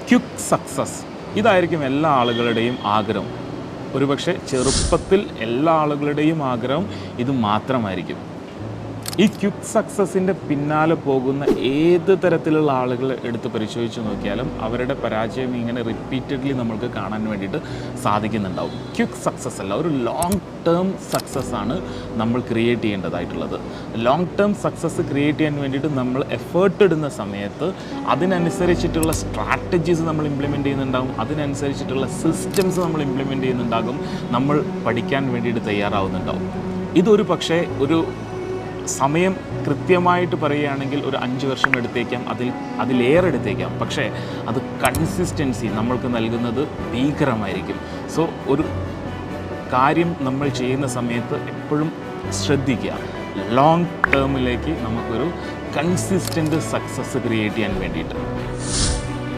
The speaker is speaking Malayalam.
ക്വിക്ക് സക്സസ്, ഇതായിരിക്കും എല്ലാ ആളുകളുടെയും ആഗ്രഹം. ഒരുപക്ഷെ ചെറുപ്പത്തിൽ എല്ലാ ആളുകളുടെയും ആഗ്രഹം ഇത് മാത്രമായിരിക്കും. ഈ ക്വിക്ക് സക്സസിൻ്റെ പിന്നാലെ പോകുന്ന ഏത് തരത്തിലുള്ള ആളുകൾ എടുത്ത് പരിശോധിച്ച് നോക്കിയാലും അവരുടെ പരാജയം ഇങ്ങനെ റിപ്പീറ്റഡ്ലി നമ്മൾക്ക് കാണാൻ വേണ്ടിയിട്ട് സാധിക്കുന്നുണ്ടാവും. ക്വിക്ക് സക്സസ് അല്ല, ഒരു ലോങ് ടേം സക്സസ് ആണ് നമ്മൾ ക്രിയേറ്റ് ചെയ്യേണ്ടതായിട്ടുള്ളത്. ലോങ് ടേം സക്സസ് ക്രിയേറ്റ് ചെയ്യാൻ വേണ്ടിയിട്ട് നമ്മൾ എഫേർട്ട് ഇടുന്ന സമയത്ത് അതിനനുസരിച്ചിട്ടുള്ള സ്ട്രാറ്റജീസ് നമ്മൾ ഇംപ്ലിമെൻറ്റ് ചെയ്യുന്നുണ്ടാകും, അതിനനുസരിച്ചിട്ടുള്ള സിസ്റ്റംസ് നമ്മൾ ഇംപ്ലിമെൻറ്റ് ചെയ്യുന്നുണ്ടാകും, നമ്മൾ പഠിക്കാൻ വേണ്ടിയിട്ട് തയ്യാറാവുന്നുണ്ടാവും. ഇതൊരു പക്ഷേ ഒരു സമയം കൃത്യമായിട്ട് പറയുകയാണെങ്കിൽ ഒരു 5 വർഷം എടുത്തേക്കാം, അതിലേറെ എടുത്തേക്കാം. പക്ഷേ അത് കൺസിസ്റ്റൻസി നമ്മൾക്ക് നൽകുന്നത് ഭീകരമായിരിക്കും. സോ ഒരു കാര്യം നമ്മൾ ചെയ്യുന്ന സമയത്ത് എപ്പോഴും ശ്രദ്ധിക്കുക, ലോങ് ടേമിലേക്ക് നമുക്കൊരു കൺസിസ്റ്റൻ്റ് സക്സസ് ക്രിയേറ്റ് ചെയ്യാൻ വേണ്ടിയിട്ട്.